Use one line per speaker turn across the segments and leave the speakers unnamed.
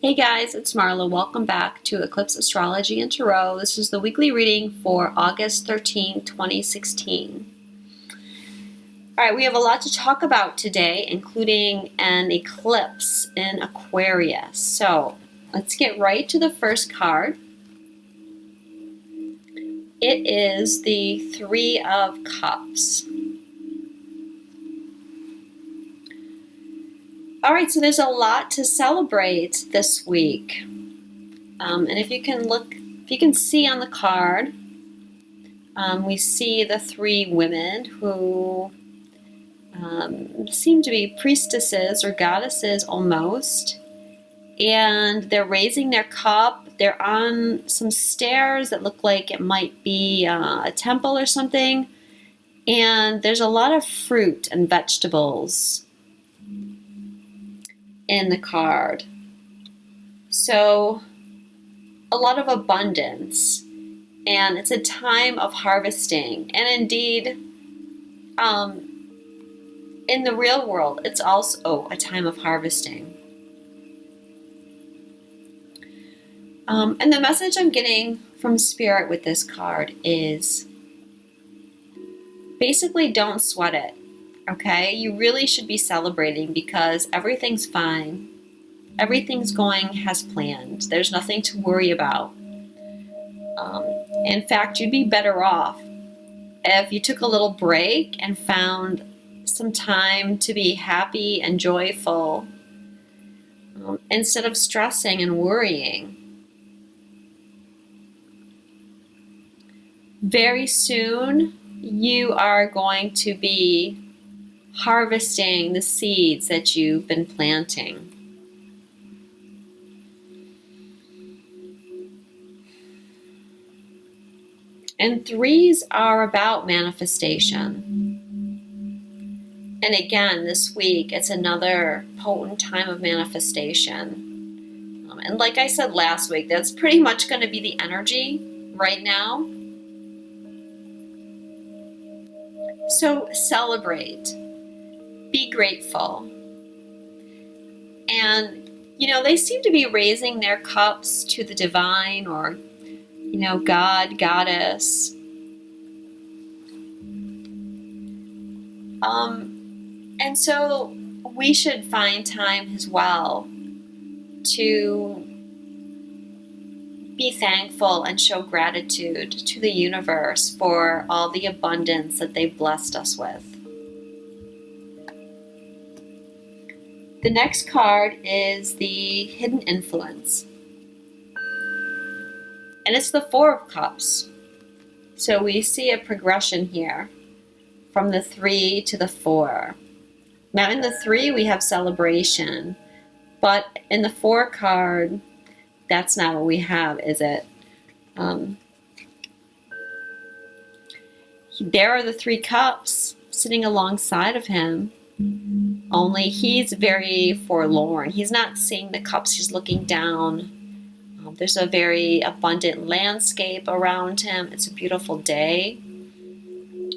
Hey guys, it's Marla. Welcome back to Eclipse Astrology and Tarot. This is the weekly reading for August 13, 2016. All right, we have a lot to talk about today, including an eclipse in Aquarius. So let's get right to the first card. It is the Three of Cups. All right, so there's a lot to celebrate this week. And if you can see on the card, we see the three women who seem to be priestesses or goddesses almost. And they're raising their cup. They're on some stairs that look like it might be a temple or something. And there's a lot of fruit and vegetables in the card. So a lot of abundance, and it's a time of harvesting. And indeed, in the real world, it's also a time of harvesting. And the message I'm getting from Spirit with this card is basically don't sweat it, okay? You really should be celebrating because everything's fine. Everything's going as planned. There's nothing to worry about. In fact, you'd be better off if you took a little break and found some time to be happy and joyful instead of stressing and worrying. Very soon, you are going to be harvesting the seeds that you've been planting. And threes are about manifestation. And again, this week, it's another potent time of manifestation. And like I said last week, that's pretty much going to be the energy right now. So celebrate. Be grateful. And, they seem to be raising their cups to the divine or God, goddess. And so we should find time as well to be thankful and show gratitude to the universe for all the abundance that they've blessed us with. The next card is the Hidden Influence. And it's the Four of Cups. So we see a progression here from the 3 to the 4. Now in the 3 we have celebration, but in the 4 card, that's not what we have, is it? There are the 3 cups sitting alongside of him, only he's very forlorn. He's not seeing the cups, he's looking down. There's a very abundant landscape around him. It's a beautiful day.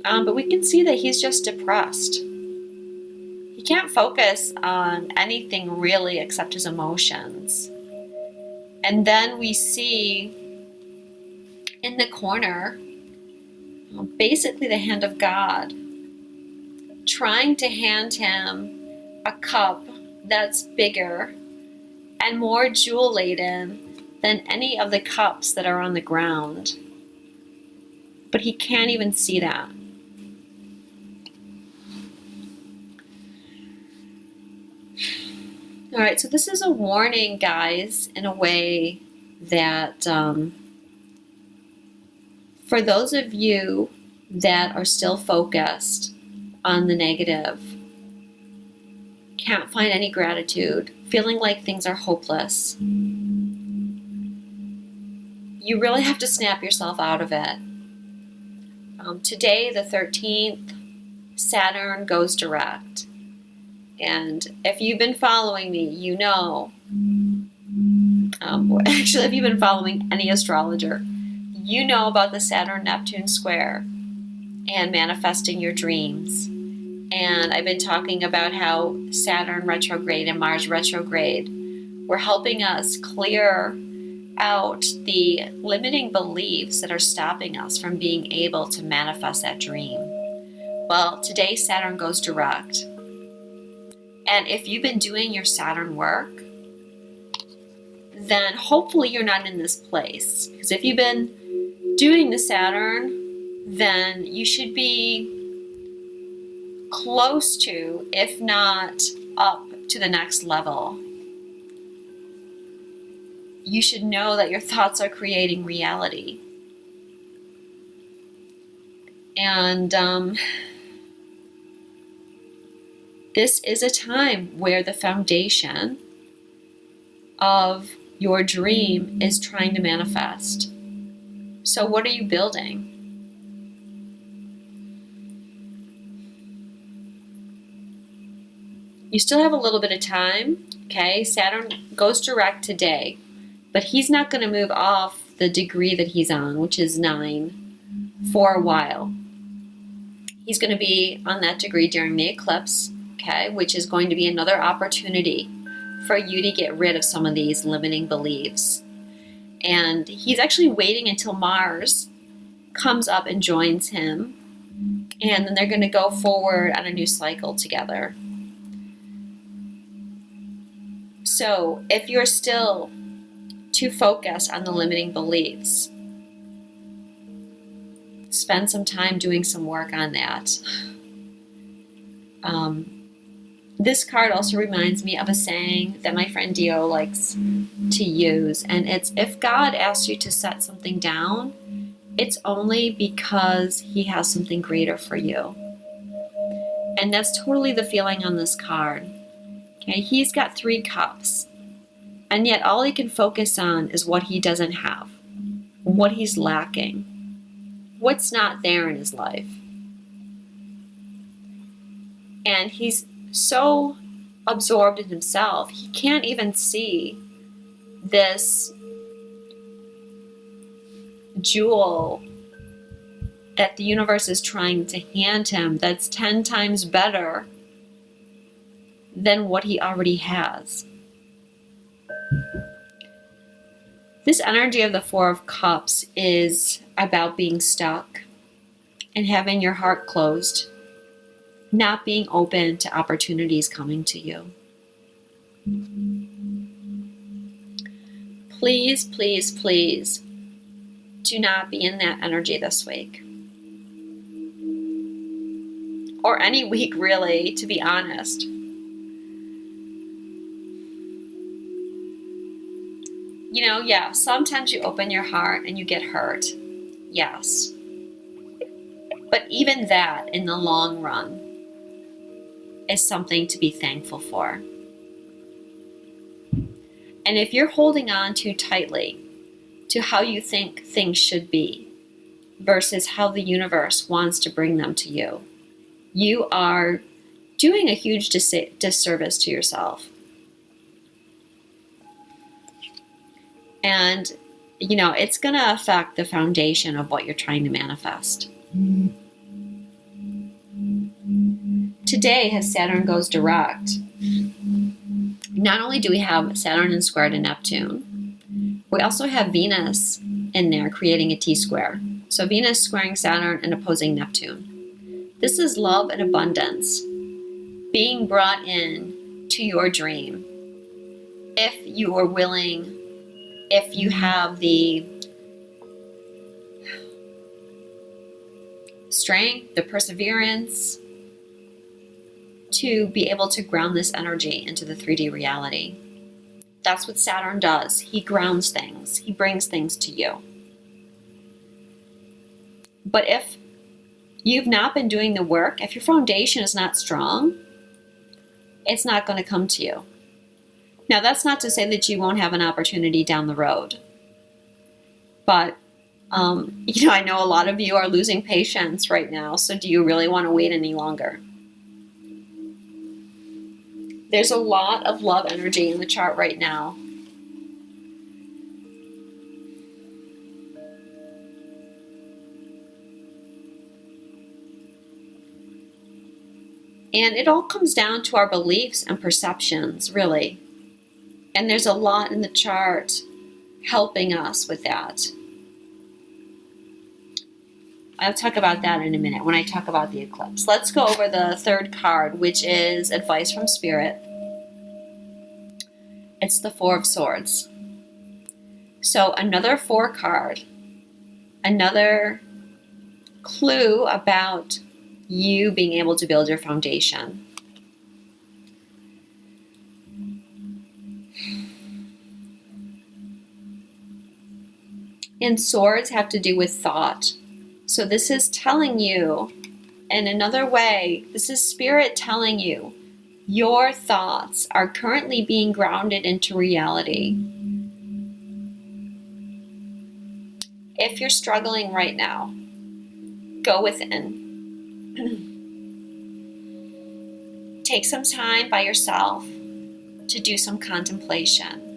But we can see that he's just depressed. He can't focus on anything really except his emotions. And then we see in the corner, basically the hand of God, trying to hand him a cup that's bigger and more jewel laden than any of the cups that are on the ground. But he can't even see that. All right, so this is a warning, guys, in a way that for those of you that are still focused on the negative, can't find any gratitude, feeling like things are hopeless, you really have to snap yourself out of it. Today, the 13th, Saturn goes direct. And if you've been following me, actually, if you've been following any astrologer, you know about the Saturn-Neptune square and manifesting your dreams. And I've been talking about how Saturn retrograde and Mars retrograde We're helping us clear out the limiting beliefs that are stopping us from being able to manifest that dream. Well, today Saturn goes direct. And if you've been doing your Saturn work, then hopefully you're not in this place. Because if you've been doing the Saturn, then you should be close to, if not up to the next level. You should know that your thoughts are creating reality. And this is a time where the foundation of your dream is trying to manifest. So what are you building? You still have a little bit of time, okay? Saturn goes direct today, but he's not going to move off the degree that he's on, which is 9, for a while. He's going to be on that degree during the eclipse, okay, which is going to be another opportunity for you to get rid of some of these limiting beliefs. And he's actually waiting until Mars comes up and joins him, and then they're going to go forward on a new cycle together. So if you're still too focused on the limiting beliefs, spend some time doing some work on that. This card also reminds me of a saying that my friend Dio likes to use, and it's, if God asks you to set something down, it's only because he has something greater for you. And that's totally the feeling on this card. Okay, he's got 3 cups, and yet all he can focus on is what he doesn't have, what he's lacking, what's not there in his life. And he's so absorbed in himself, he can't even see this jewel that the universe is trying to hand him that's 10 times better than what he already has. This energy of the 4 of Cups is about being stuck and having your heart closed, not being open to opportunities coming to you. Please, please, please do not be in that energy this week. Or any week, really, to be honest. You know, yeah, sometimes you open your heart and you get hurt. Yes. But even that, in the long run, is something to be thankful for. And if you're holding on too tightly to how you think things should be versus how the universe wants to bring them to you, you are doing a huge disservice to yourself. And, you know, it's going to affect the foundation of what you're trying to manifest. Today, as Saturn goes direct, not only do we have Saturn in square to Neptune, we also have Venus in there creating a T-square. So Venus squaring Saturn and opposing Neptune. This is love and abundance being brought in to your dream. If you are willing, if you have the strength, the perseverance to be able to ground this energy into the 3D reality. That's what Saturn does. He grounds things. He brings things to you. But if you've not been doing the work, if your foundation is not strong, it's not going to come to you. Now, that's not to say that you won't have an opportunity down the road. But, you know, I know a lot of you are losing patience right now. So do you really want to wait any longer? There's a lot of love energy in the chart right now. And it all comes down to our beliefs and perceptions, really. And there's a lot in the chart helping us with that. I'll talk about that in a minute when I talk about the eclipse. Let's go over the third card, which is advice from Spirit. It's the Four of Swords. So another 4 card, another clue about you being able to build your foundation. And swords have to do with thought. So this is telling you, in another way, this is Spirit telling you, your thoughts are currently being grounded into reality. If you're struggling right now, go within. Take some time by yourself to do some contemplation.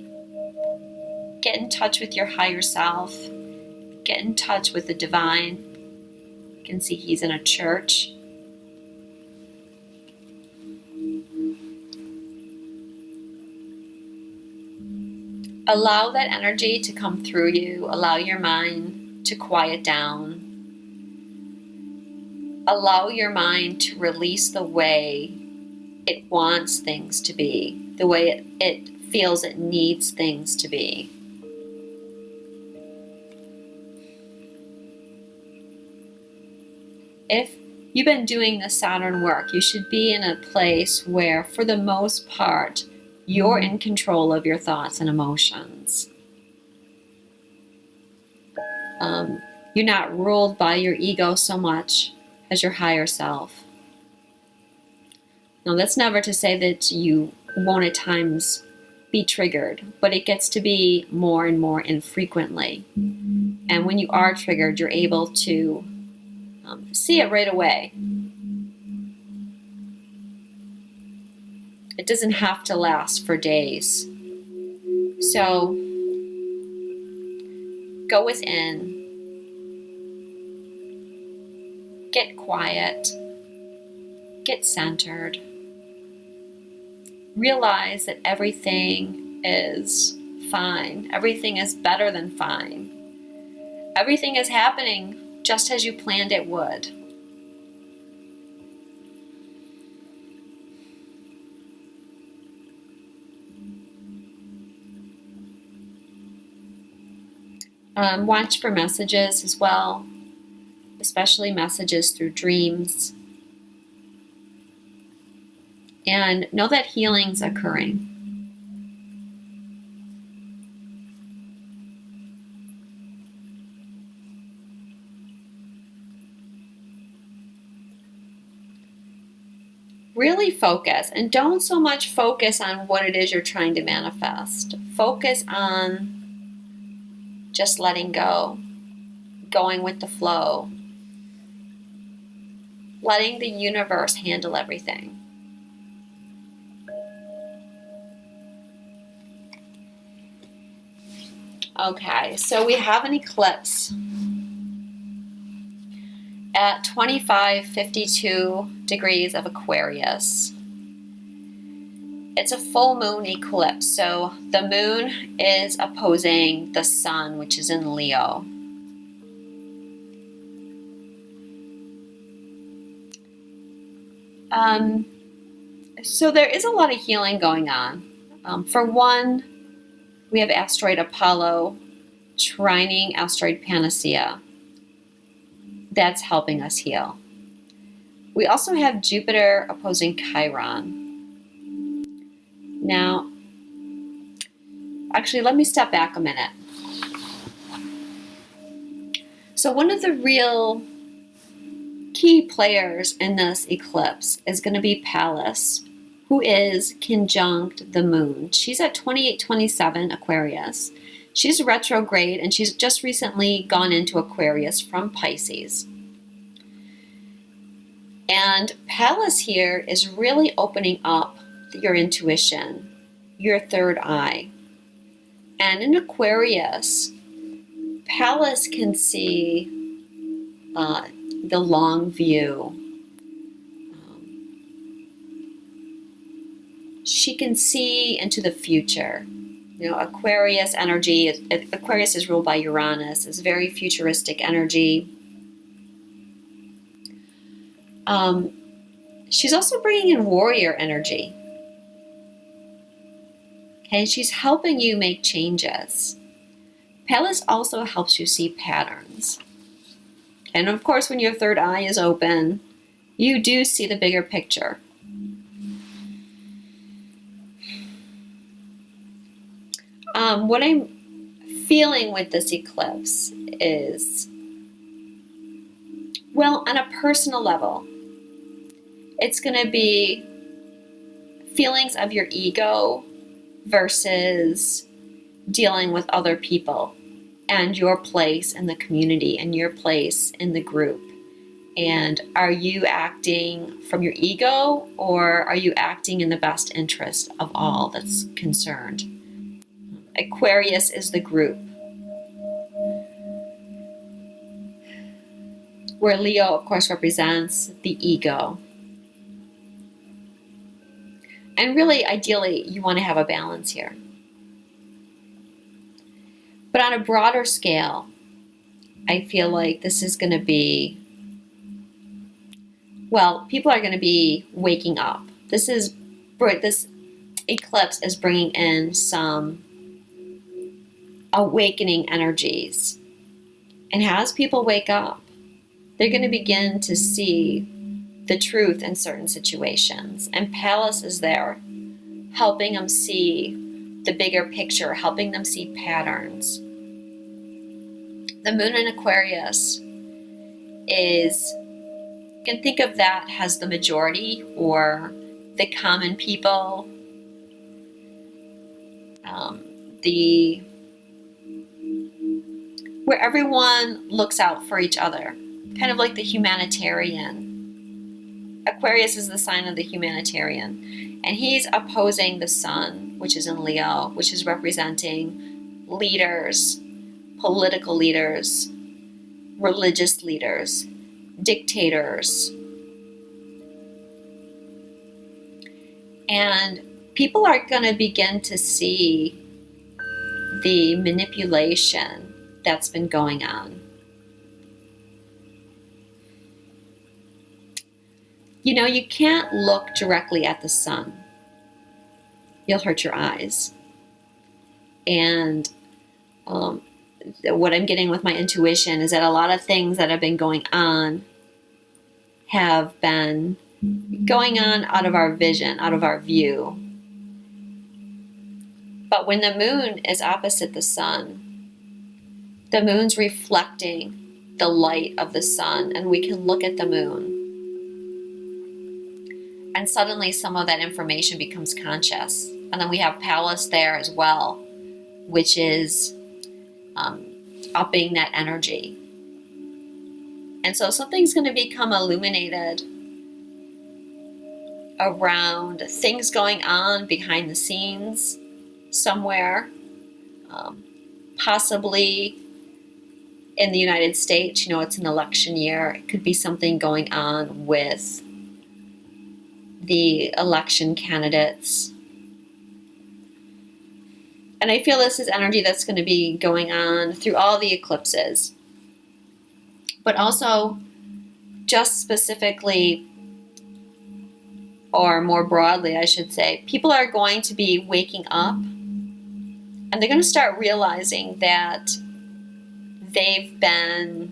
Get in touch with your higher self. Get in touch with the divine. You can see he's in a church. Allow that energy to come through you. Allow your mind to quiet down. Allow your mind to release the way it wants things to be, the way it feels it needs things to be. If you've been doing the Saturn work, you should be in a place where, for the most part, you're in control of your thoughts and emotions. You're not ruled by your ego so much as your higher self. Now, that's never to say that you won't at times be triggered, but it gets to be more and more infrequently. And when you are triggered, you're able to see it right away. It doesn't have to last for days. So go within, get quiet, get centered, realize that everything is fine. Everything is better than fine. Everything is happening just as you planned it would. Watch for messages as well, especially messages through dreams. And know that healing's occurring. Really focus, and don't so much focus on what it is you're trying to manifest. Focus on just letting go, going with the flow, letting the universe handle everything. Okay, so we have an eclipse at 2552 degrees of Aquarius. It's a full moon eclipse, so the moon is opposing the sun, which is in Leo. So there is a lot of healing going on. For one, we have asteroid Apollo trining asteroid Panacea. That's helping us heal. We also have Jupiter opposing Chiron. Now, actually, let me step back a minute. So one of the real key players in this eclipse is going to be Pallas, who is conjunct the moon. She's at 2827 Aquarius. She's retrograde, and she's just recently gone into Aquarius from Pisces. And Pallas here is really opening up your intuition, your third eye. And in Aquarius, Pallas can see the long view. she can see into the future. You know, Aquarius energy, Aquarius is ruled by Uranus. It's very futuristic energy. She's also bringing in warrior energy. Okay, she's helping you make changes. Pallas also helps you see patterns. And of course, when your third eye is open, you do see the bigger picture. What I'm feeling with this eclipse is, well, on a personal level, it's going to be feelings of your ego versus dealing with other people and your place in the community and your place in the group. And are you acting from your ego, or are you acting in the best interest of all that's concerned? Aquarius is the group, where Leo, of course, represents the ego. And really, ideally, you want to have a balance here. But on a broader scale, I feel like this is going to be, well, people are going to be waking up. This eclipse is bringing in some awakening energies. And as people wake up, they're going to begin to see the truth in certain situations. And Pallas is there, helping them see the bigger picture, helping them see patterns. The moon in Aquarius is, you can think of that as the majority or the common people, where everyone looks out for each other, kind of like the humanitarian. Aquarius is the sign of the humanitarian, and he's opposing the sun, which is in Leo, which is representing leaders, political leaders, religious leaders, dictators. And people are going to begin to see the manipulation that's been going on. You know, you can't look directly at the sun. You'll hurt your eyes. And what I'm getting with my intuition is that a lot of things that have been going on have been going on out of our vision, out of our view. But when the moon is opposite the sun, the moon's reflecting the light of the sun, and we can look at the moon. And suddenly some of that information becomes conscious. And then we have Pallas there as well, which is upping that energy. And so something's going to become illuminated around things going on behind the scenes somewhere, possibly in the United States. You know, it's an election year. It could be something going on with the election candidates. And I feel this is energy that's going to be going on through all the eclipses. But also, just specifically, or more broadly, I should say, people are going to be waking up, and they're going to start realizing that they've been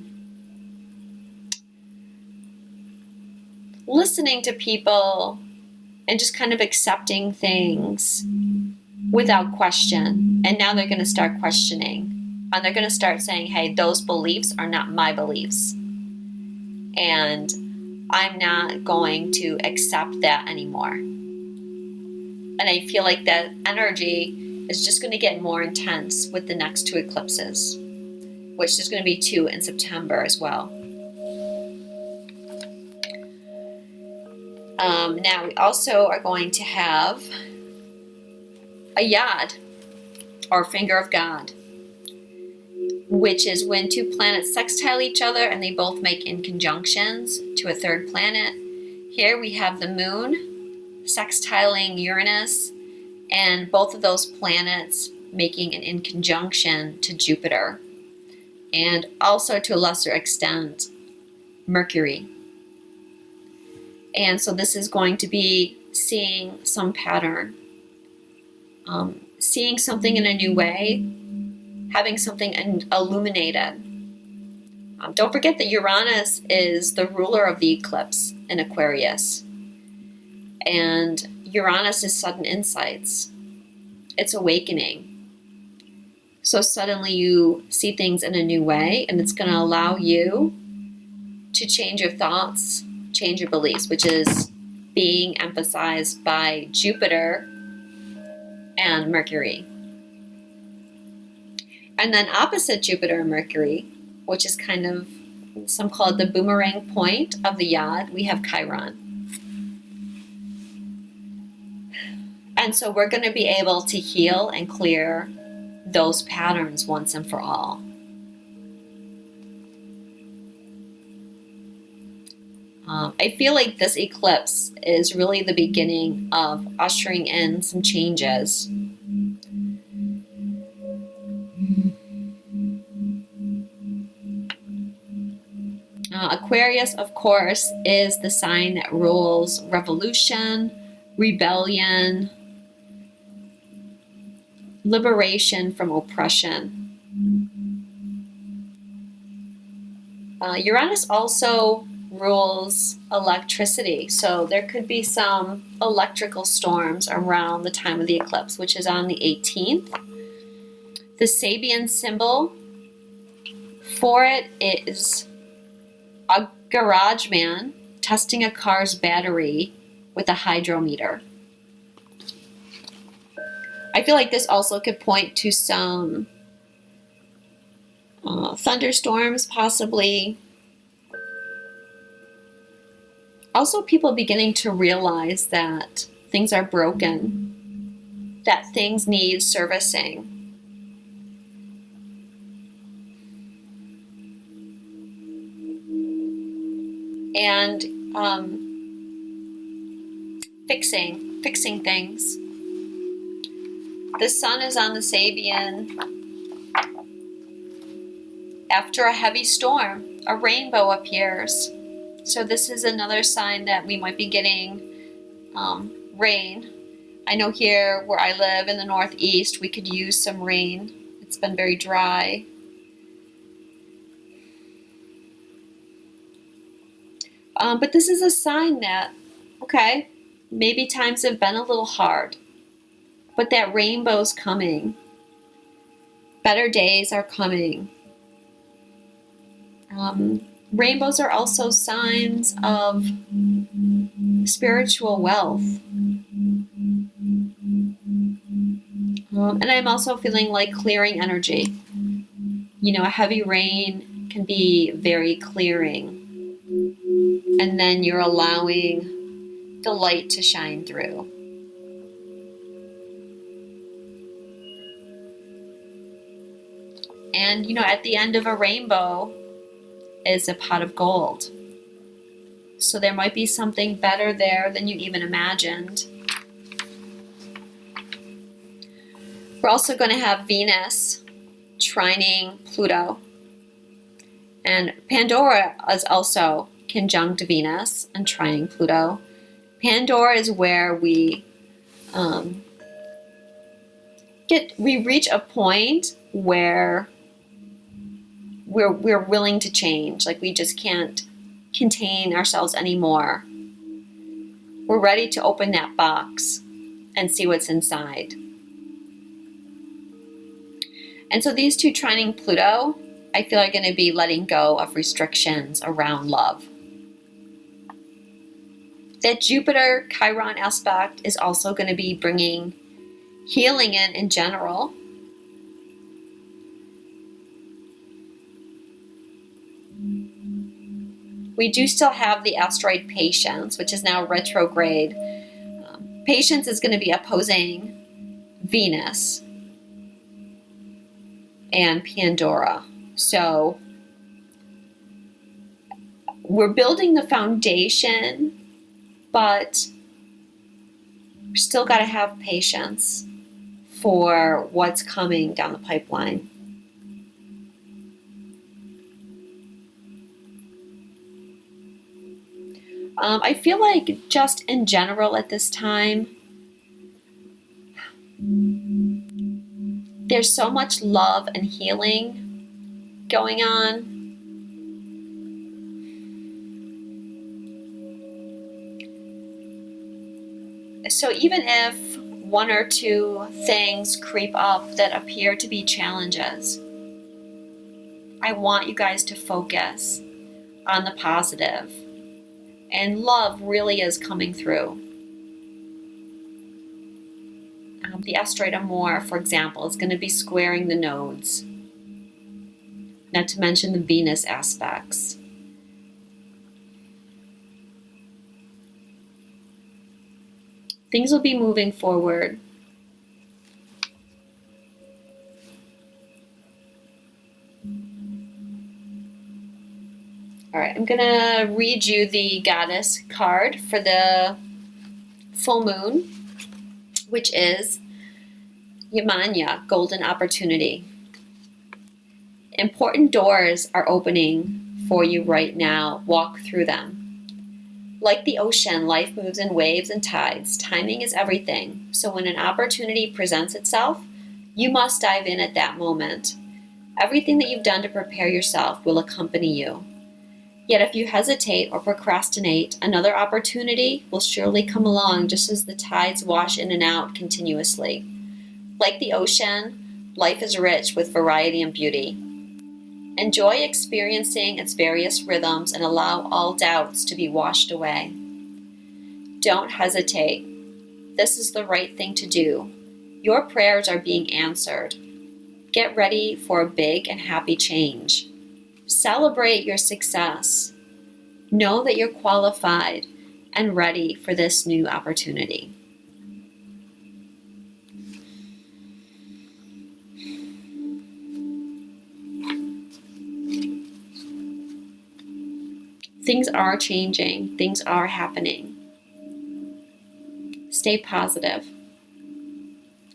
listening to people and just kind of accepting things without question. And now they're going to start questioning. And they're going to start saying, hey, those beliefs are not my beliefs. And I'm not going to accept that anymore. And I feel like that energy is just going to get more intense with the next two eclipses, which there's going to be 2 in September as well. Now we also are going to have a yod, or finger of God, which is when 2 planets sextile each other and they both make in conjunctions to a third planet. Here we have the moon sextiling Uranus, and both of those planets making an in conjunction to Jupiter, and also to a lesser extent Mercury. And so this is going to be seeing some pattern, seeing something in a new way, having something illuminated. Don't forget that Uranus is the ruler of the eclipse in Aquarius. And Uranus is sudden insights. It's awakening. So suddenly you see things in a new way, and it's going to allow you to change your thoughts, change your beliefs, which is being emphasized by Jupiter and Mercury. And then opposite Jupiter and Mercury, which is kind of, some call it the boomerang point of the yod, we have Chiron. And so we're going to be able to heal and clear those patterns once and for all. I feel like this eclipse is really the beginning of ushering in some changes. Aquarius, of course, is the sign that rules revolution, rebellion, liberation from oppression. Uranus also rules electricity, so there could be some electrical storms around the time of the eclipse, which is on the 18th. The Sabian symbol for it is a garage man testing a car's battery with a hydrometer. I feel like this also could point to some thunderstorms, possibly. Also, people beginning to realize that things are broken, that things need servicing. And fixing things. The sun is on the Sabian. After a heavy storm, a rainbow appears. So this is another sign that we might be getting rain. I know here where I live in the Northeast, we could use some rain. It's been very dry. But this is a sign that, okay, maybe times have been a little hard, but that rainbow's coming. Better days are coming. Rainbows are also signs of spiritual wealth. And I'm also feeling like clearing energy. You know, a heavy rain can be very clearing. And then you're allowing the light to shine through. And, you know, at the end of a rainbow is a pot of gold. So there might be something better there than you even imagined. We're also going to have Venus trining Pluto. And Pandora is also conjunct Venus and trining Pluto. Pandora is where we reach a point where we're willing to change. Like, we just can't contain ourselves anymore. We're ready to open that box and see what's inside. And so these two trining Pluto, I feel, are going to be letting go of restrictions around love. That Jupiter Chiron aspect is also going to be bringing healing in general. We do still have the asteroid Patience, which is now retrograde. Patience is going to be opposing Venus and Pandora. So we're building the foundation, but We still got to have patience for what's coming down the pipeline. I feel like just in general at this time, there's so much love and healing going on. So even if one or two things creep up that appear to be challenges, I want you guys to focus on the positive. And love really is coming through. The asteroid Amor, for example, is going to be squaring the nodes. Not to mention the Venus aspects. Things will be moving forward. All right, I'm going to read you the Goddess card for the full moon, which is Yamanya, Golden Opportunity. Important doors are opening for you right now. Walk through them. Like the ocean, life moves in waves and tides. Timing is everything. So when an opportunity presents itself, you must dive in at that moment. Everything that you've done to prepare yourself will accompany you. Yet if you hesitate or procrastinate, another opportunity will surely come along just as the tides wash in and out continuously. Like the ocean, life is rich with variety and beauty. Enjoy experiencing its various rhythms and allow all doubts to be washed away. Don't hesitate. This is the right thing to do. Your prayers are being answered. Get ready for a big and happy change. Celebrate your success. Know that you're qualified and ready for this new opportunity. Things are changing. Things are happening. Stay positive.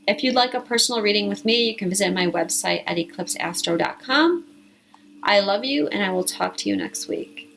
If you'd like a personal reading with me, you can visit my website at eclipseastro.com. I love you, and I will talk to you next week.